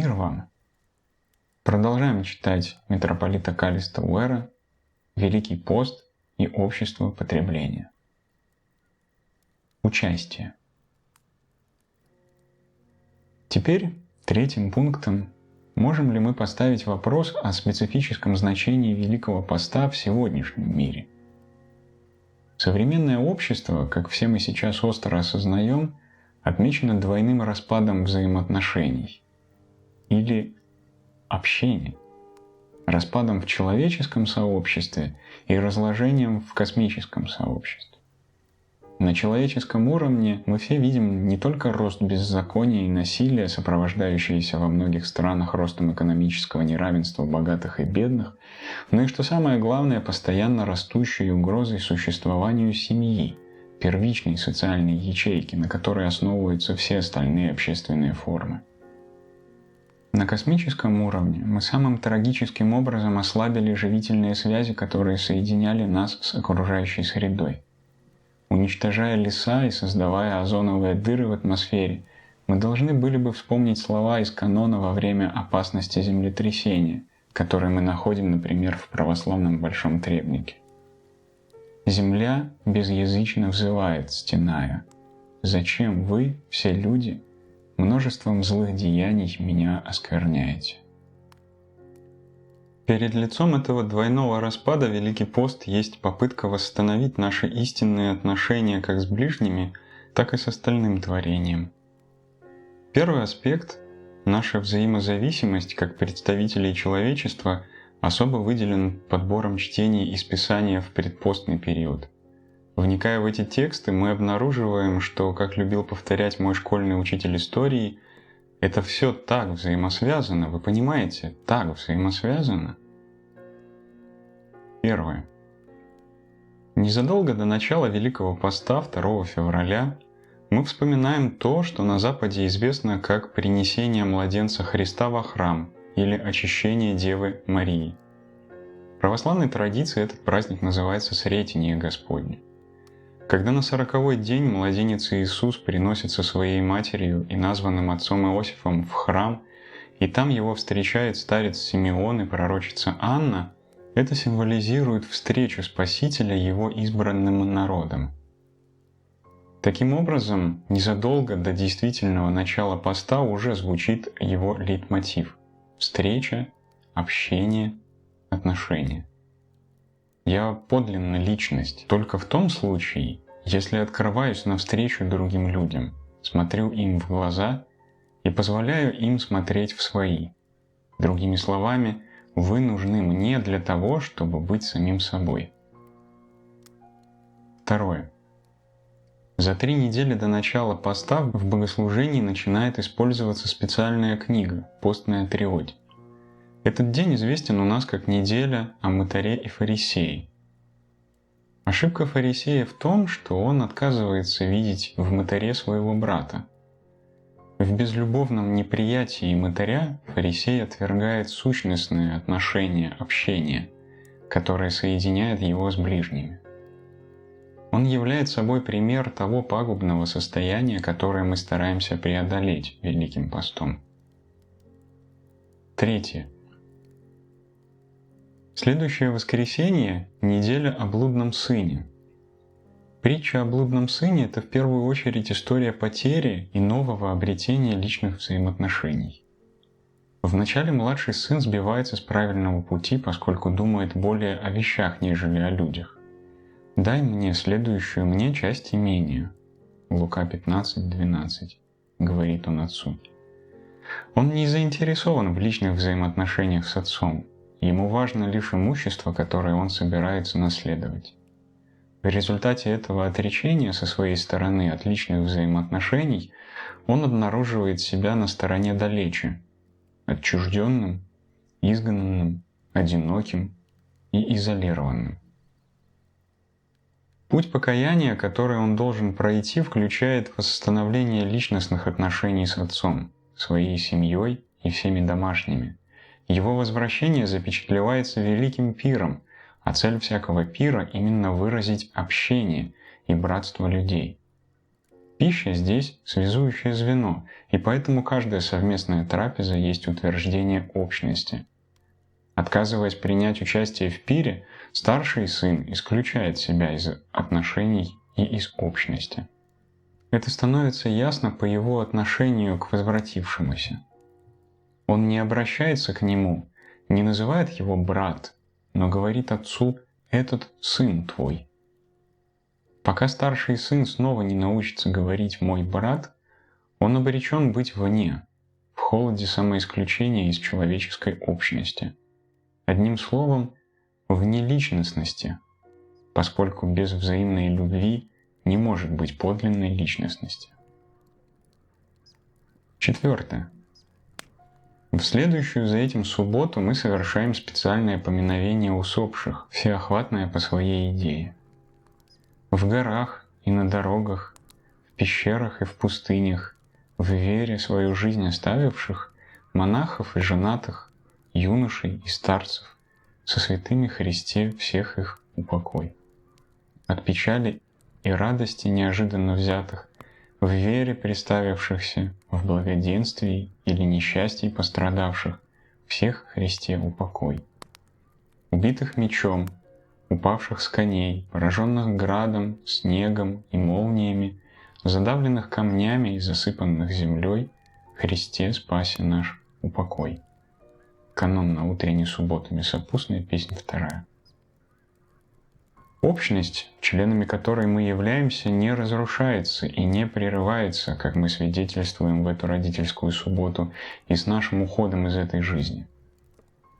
Мир вам! Продолжаем читать митрополита Каллиста Уэра «Великий пост и общество потребления». Участие. Теперь третьим пунктом можем ли мы поставить вопрос о специфическом значении Великого Поста в сегодняшнем мире. Современное общество, как все мы сейчас остро осознаем, отмечено двойным распадом взаимоотношений или общения, распадом в человеческом сообществе и разложением в космическом сообществе. На человеческом уровне мы все видим не только рост беззакония и насилия, сопровождающиеся во многих странах ростом экономического неравенства богатых и бедных, но и, что самое главное, постоянно растущей угрозой существованию семьи, первичной социальной ячейки, на которой основываются все остальные общественные формы. На космическом уровне мы самым трагическим образом ослабили живительные связи, которые соединяли нас с окружающей средой. Уничтожая леса и создавая озоновые дыры в атмосфере, мы должны были бы вспомнить слова из канона во время опасности землетрясения, которые мы находим, например, в православном Большом Требнике. «Земля безязычно взывает, стеная: зачем вы, все люди, множеством злых деяний меня оскверняете?» Перед лицом этого двойного распада Великий пост есть попытка восстановить наши истинные отношения как с ближними, так и с остальным творением. Первый аспект, наша взаимозависимость как представителей человечества, особо выделен подбором чтений из Писания в предпостный период. Вникая в эти тексты, мы обнаруживаем, что, как любил повторять мой школьный учитель истории, это все так взаимосвязано, вы понимаете, так взаимосвязано. Первое. Незадолго до начала Великого Поста 2 февраля мы вспоминаем то, что на Западе известно как принесение младенца Христа во храм или очищение Девы Марии. В православной традиции этот праздник называется Сретение Господне. Когда на 40-й день младенец Иисус приносится своей матерью и названным отцом Иосифом в храм, и там его встречает старец Симеон и пророчица Анна, это символизирует встречу Спасителя его избранным народом. Таким образом, незадолго до действительного начала поста уже звучит его лейтмотив – встреча, общение, отношения. Я подлинно личность только в том случае, если открываюсь навстречу другим людям, смотрю им в глаза и позволяю им смотреть в свои. Другими словами, вы нужны мне для того, чтобы быть самим собой. Второе. За 3 недели до начала поста в богослужении начинает использоваться специальная книга «Постная триодь». Этот день известен у нас как неделя о мытаре и фарисее. Ошибка фарисея в том, что он отказывается видеть в мытаре своего брата. В безлюбовном неприятии мытаря фарисей отвергает сущностное отношение общения, которое соединяет его с ближними. Он является собой пример того пагубного состояния, которое мы стараемся преодолеть Великим постом. Третье. Следующее воскресенье – неделя о блудном сыне. Притча о блудном сыне – это в первую очередь история потери и нового обретения личных взаимоотношений. Вначале младший сын сбивается с правильного пути, поскольку думает более о вещах, нежели о людях. «Дай мне следующую мне часть имения» Лука 15:12, говорит он отцу. Он не заинтересован в личных взаимоотношениях с отцом. Ему важно лишь имущество, которое он собирается наследовать. В результате этого отречения со своей стороны от личных взаимоотношений он обнаруживает себя на стороне далече, отчужденным, изгнанным, одиноким и изолированным. Путь покаяния, который он должен пройти, включает восстановление личностных отношений с отцом, своей семьей и всеми домашними. Его возвращение запечатлевается великим пиром, а цель всякого пира именно выразить общение и братство людей. Пища здесь связующее звено, и поэтому каждая совместная трапеза есть утверждение общности. Отказываясь принять участие в пире, старший сын исключает себя из отношений и из общности. Это становится ясно по его отношению к возвратившемуся. Он не обращается к нему, не называет его брат, но говорит отцу «этот сын твой». Пока старший сын снова не научится говорить «мой брат», он обречен быть вне, в холоде самоисключения из человеческой общности. Одним словом, вне личностности, поскольку без взаимной любви не может быть подлинной личностности. 4. В следующую за этим субботу мы совершаем специальное поминовение усопших, всеохватное по своей идее. В горах и на дорогах, в пещерах и в пустынях, в вере свою жизнь оставивших, монахов и женатых, юношей и старцев, со святыми Христе всех их упокой. От печали и радости неожиданно взятых, в вере приставившихся, в благоденствии или несчастье пострадавших, всех Христе упокой. Убитых мечом, упавших с коней, пораженных градом, снегом и молниями, задавленных камнями и засыпанных землей, Христе спаси наш упокой. Канон на утренней субботу, Месопустная, песнь 2. Общность, членами которой мы являемся, не разрушается и не прерывается, как мы свидетельствуем в эту родительскую субботу и с нашим уходом из этой жизни.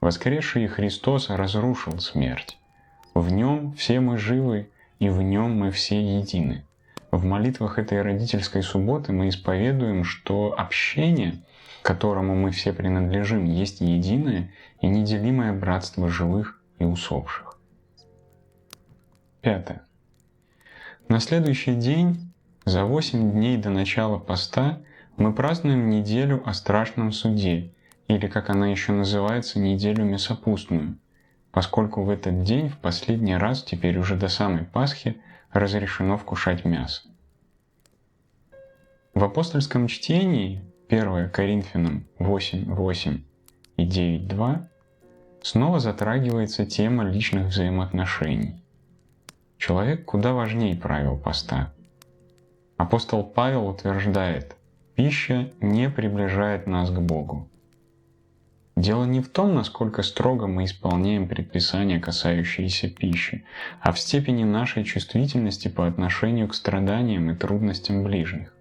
Воскресший Христос разрушил смерть. В Нем все мы живы, и в Нем мы все едины. В молитвах этой родительской субботы мы исповедуем, что общение, которому мы все принадлежим, есть единое и неделимое братство живых и усопших. 5. На следующий день, за 8 дней до начала поста, мы празднуем неделю о страшном суде, или, как она еще называется, неделю Месопустную, поскольку в этот день в последний раз, теперь уже до самой Пасхи, разрешено вкушать мясо. В апостольском чтении 1 Коринфянам 8:8 и 9:2 снова затрагивается тема личных взаимоотношений. Человек куда важнее правил поста. Апостол Павел утверждает, пища не приближает нас к Богу. Дело не в том, насколько строго мы исполняем предписания, касающиеся пищи, а в степени нашей чувствительности по отношению к страданиям и трудностям ближних.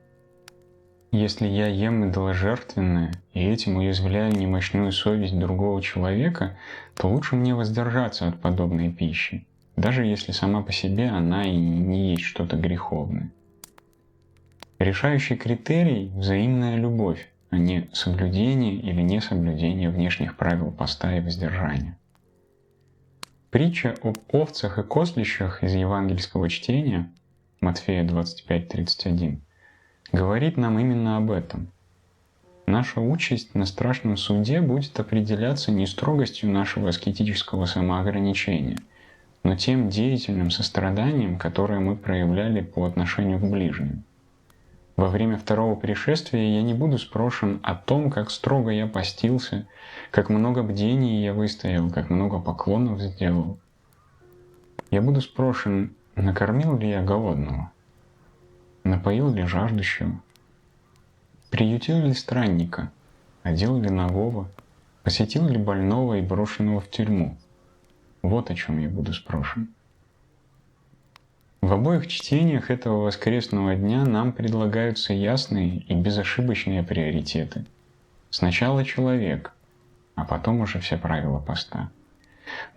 Если я ем идоложертвенное и этим уязвляю немощную совесть другого человека, то лучше мне воздержаться от подобной пищи, даже если сама по себе она и не есть что-то греховное. Решающий критерий – взаимная любовь, а не соблюдение или несоблюдение внешних правил поста и воздержания. Притча об овцах и кослищах из евангельского чтения, Матфея 25:31, говорит нам именно об этом. Наша участь на страшном суде будет определяться не строгостью нашего аскетического самоограничения, но тем деятельным состраданием, которое мы проявляли по отношению к ближним. Во время второго пришествия я не буду спрошен о том, как строго я постился, как много бдений я выстоял, как много поклонов сделал. Я буду спрошен, накормил ли я голодного, напоил ли жаждущего, приютил ли странника, одел ли нагого, посетил ли больного и брошенного в тюрьму. Вот о чем я буду спрошен. В обоих чтениях этого воскресного дня нам предлагаются ясные и безошибочные приоритеты. Сначала человек, а потом уже все правила поста.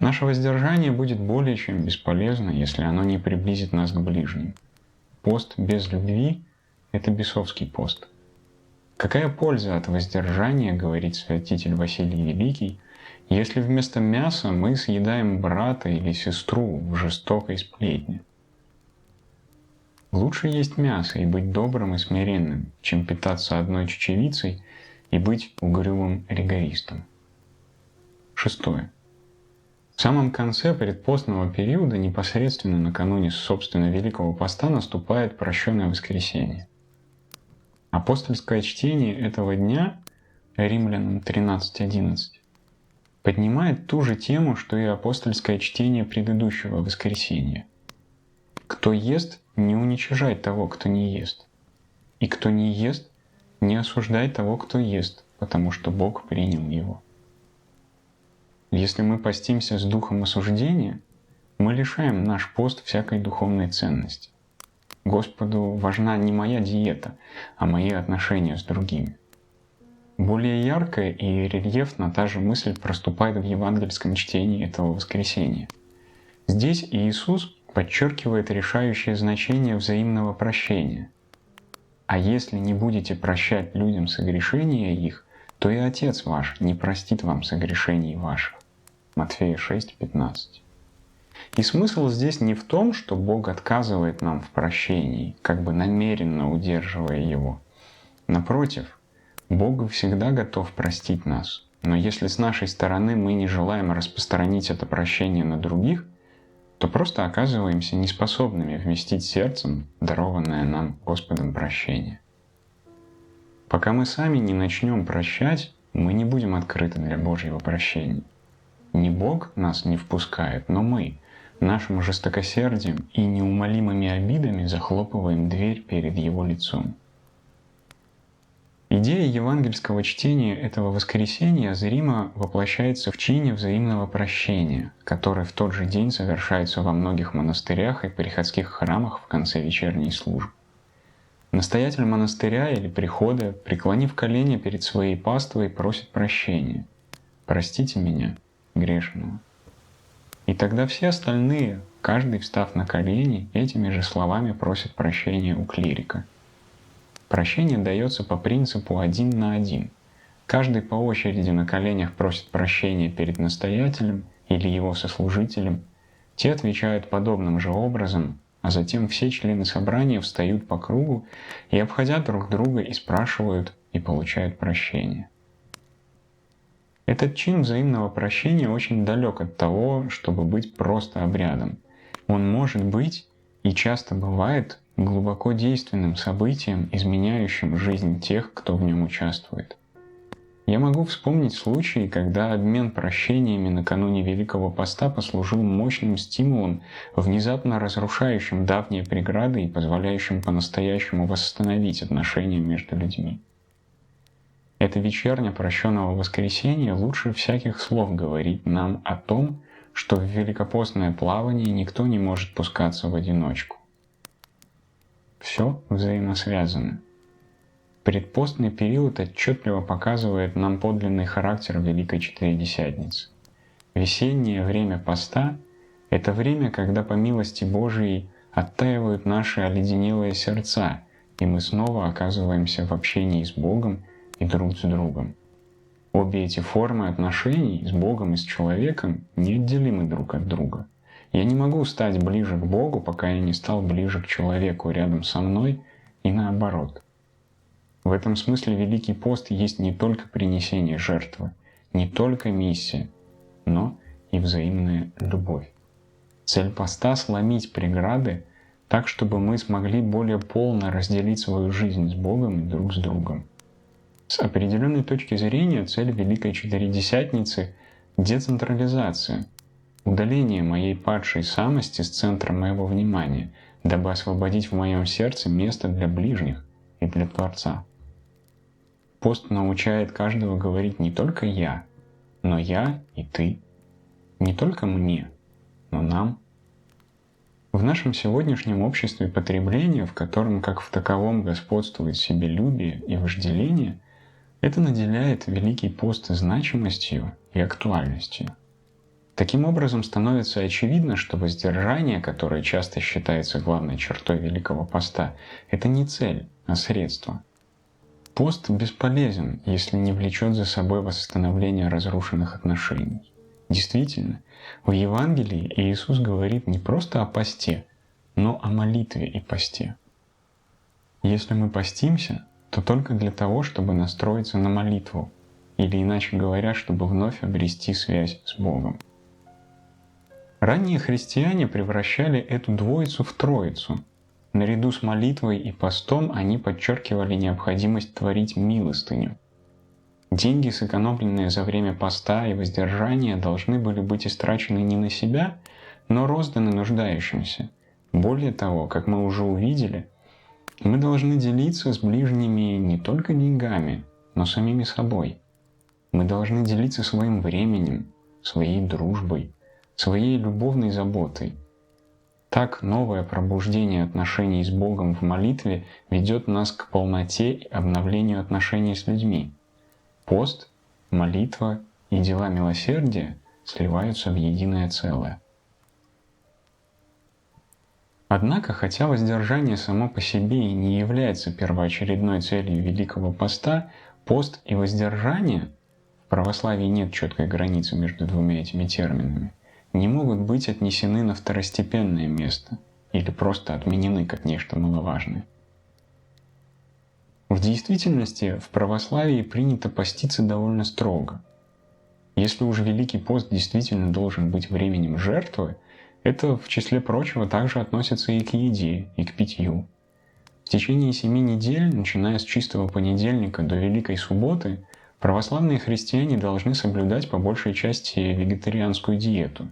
Наше воздержание будет более чем бесполезно, если оно не приблизит нас к ближним. Пост без любви – это бесовский пост. Какая польза от воздержания, говорит святитель Василий Великий, если вместо мяса мы съедаем брата или сестру в жестокой сплетне? Лучше есть мясо и быть добрым и смиренным, чем питаться одной чечевицей и быть угрюмым ригористом. 6. В самом конце предпостного периода, непосредственно накануне собственно Великого Поста, наступает прощенное воскресенье. Апостольское чтение этого дня, Римлянам 13:11, поднимает ту же тему, что и апостольское чтение предыдущего воскресенья. Кто ест, не уничижай того, кто не ест. И кто не ест, не осуждай того, кто ест, потому что Бог принял его. Если мы постимся с духом осуждения, мы лишаем наш пост всякой духовной ценности. Господу важна не моя диета, а мои отношения с другими. Более яркая и рельефно та же мысль проступает в евангельском чтении этого воскресенья. Здесь Иисус подчеркивает решающее значение взаимного прощения. А если не будете прощать людям согрешения их, то и Отец ваш не простит вам согрешений ваших. Матфея 6:15. И смысл здесь не в том, что Бог отказывает нам в прощении, как бы намеренно удерживая его. Напротив, Бог всегда готов простить нас. Но если с нашей стороны мы не желаем распространить это прощение на других, то просто оказываемся неспособными вместить сердцем дарованное нам Господом прощение. Пока мы сами не начнем прощать, мы не будем открыты для Божьего прощения. Не Бог нас не впускает, но мы нашим жестокосердием и неумолимыми обидами захлопываем дверь перед Его лицом. Идея евангельского чтения этого воскресенья зримо воплощается в чине взаимного прощения, который в тот же день совершается во многих монастырях и приходских храмах в конце вечерней службы. Настоятель монастыря или прихода, преклонив колени перед своей паствой, просит прощения. «Простите меня, грешного». И тогда все остальные, каждый встав на колени, этими же словами просят прощения у клирика. Прощение дается по принципу 1 на 1. Каждый по очереди на коленях просит прощения перед настоятелем или его сослужителем. Те отвечают подобным же образом, а затем все члены собрания встают по кругу и, обходя друг друга, и спрашивают, и получают прощение. Этот чин взаимного прощения очень далек от того, чтобы быть просто обрядом. Он может быть и часто бывает глубоко действенным событием, изменяющим жизнь тех, кто в нем участвует. Я могу вспомнить случаи, когда обмен прощениями накануне Великого Поста послужил мощным стимулом, внезапно разрушающим давние преграды и позволяющим по-настоящему восстановить отношения между людьми. Эта вечерня прощенного воскресенья лучше всяких слов говорит нам о том, что в великопостное плавание никто не может пускаться в одиночку. Все взаимосвязано. Предпостный период отчетливо показывает нам подлинный характер Великой Четыредесятницы. Весеннее время поста — это время, когда по милости Божией оттаивают наши оледенелые сердца, и мы снова оказываемся в общении с Богом и друг с другом. Обе эти формы отношений с Богом и с человеком неотделимы друг от друга. Я не могу стать ближе к Богу, пока я не стал ближе к человеку рядом со мной, и наоборот. В этом смысле Великий пост есть не только принесение жертвы, не только миссия, но и взаимная любовь. Цель поста — сломить преграды так, чтобы мы смогли более полно разделить свою жизнь с Богом и друг с другом. С определенной точки зрения цель Великой Четыредесятницы — децентрализация, удаление моей падшей самости с центра моего внимания, дабы освободить в моем сердце место для ближних и для Творца. Пост научает каждого говорить не только «я», но «я» и «ты». Не только мне, но нам. В нашем сегодняшнем обществе потребления, в котором как в таковом господствует себелюбие и вожделение, это наделяет Великий пост значимостью и актуальностью. Таким образом, становится очевидно, что воздержание, которое часто считается главной чертой Великого поста, это не цель, а средство. Пост бесполезен, если не влечет за собой восстановление разрушенных отношений. Действительно, в Евангелии Иисус говорит не просто о посте, но о молитве и посте. Если мы постимся, то только для того, чтобы настроиться на молитву, или иначе говоря, чтобы вновь обрести связь с Богом. Ранние христиане превращали эту двоицу в троицу. Наряду с молитвой и постом они подчеркивали необходимость творить милостыню. Деньги, сэкономленные за время поста и воздержания, должны были быть истрачены не на себя, но розданы нуждающимся. Более того, как мы уже увидели, мы должны делиться с ближними не только деньгами, но самими собой. Мы должны делиться своим временем, своей дружбой, своей любовной заботой. Так новое пробуждение отношений с Богом в молитве ведет нас к полноте и обновлению отношений с людьми. Пост, молитва и дела милосердия сливаются в единое целое. Однако, хотя воздержание само по себе и не является первоочередной целью Великого Поста, пост и воздержание, в православии нет четкой границы между двумя этими терминами, не могут быть отнесены на второстепенное место или просто отменены как нечто маловажное. В действительности в православии принято поститься довольно строго. Если уж Великий пост действительно должен быть временем жертвы, это, в числе прочего, также относится и к еде, и к питью. В течение 7 недель, начиная с чистого понедельника до Великой субботы, православные христиане должны соблюдать по большей части вегетарианскую диету.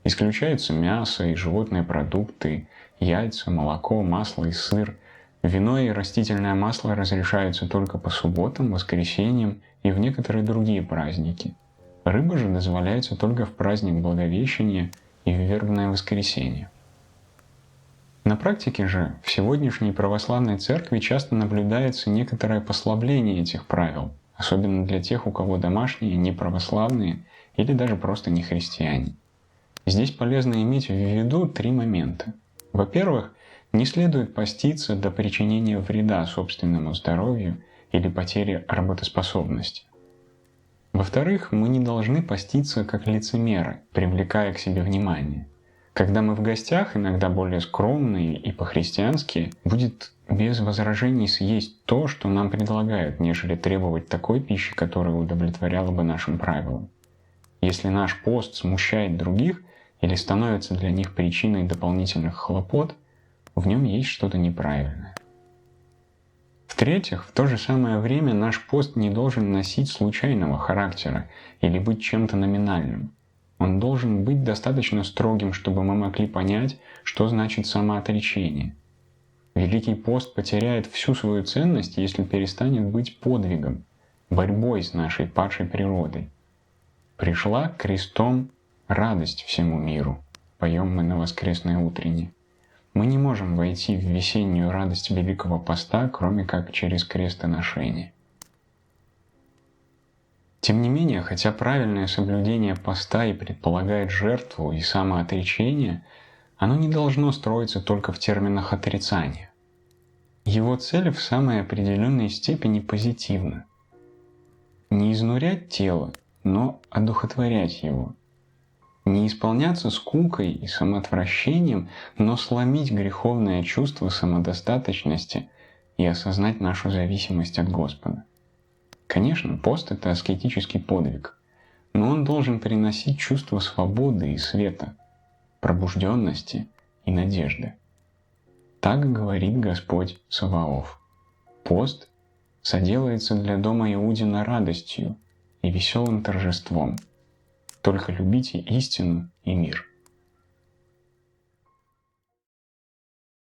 Исключаются мясо и животные продукты, яйца, молоко, масло и сыр. Вино и растительное масло разрешаются только по субботам, воскресеньям и в некоторые другие праздники. Рыба же дозволяется только в праздник Благовещения и в вербное воскресенье. На практике же в сегодняшней православной церкви часто наблюдается некоторое послабление этих правил, особенно для тех, у кого домашние не православные или даже просто не христиане. Здесь полезно иметь в виду 3 момента. Во-первых, не следует поститься до причинения вреда собственному здоровью или потери работоспособности. Во-вторых, мы не должны поститься как лицемеры, привлекая к себе внимание. Когда мы в гостях, иногда более скромные и по-христиански, будет без возражений съесть то, что нам предлагают, нежели требовать такой пищи, которая удовлетворяла бы нашим правилам. Если наш пост смущает других или становится для них причиной дополнительных хлопот, в нем есть что-то неправильное. В-третьих, в то же самое время наш пост не должен носить случайного характера или быть чем-то номинальным. Он должен быть достаточно строгим, чтобы мы могли понять, что значит самоотречение. Великий пост потеряет всю свою ценность, если перестанет быть подвигом, борьбой с нашей падшей природой. «Пришла крестом радость всему миру», поем мы на воскресной утренне. Мы не можем войти в весеннюю радость Великого Поста, кроме как через крестоношение. Тем не менее, хотя правильное соблюдение поста и предполагает жертву и самоотречение, оно не должно строиться только в терминах отрицания. Его цель в самой определенной степени позитивна. Не изнурять тело, но одухотворять его. Не исполняться скукой и самоотвращением, но сломить греховное чувство самодостаточности и осознать нашу зависимость от Господа. Конечно, пост – это аскетический подвиг, но он должен приносить чувство свободы и света, пробужденности и надежды. Так говорит Господь Саваоф. Пост соделается для дома Иудина радостью и веселым торжеством. Только любите истину и мир.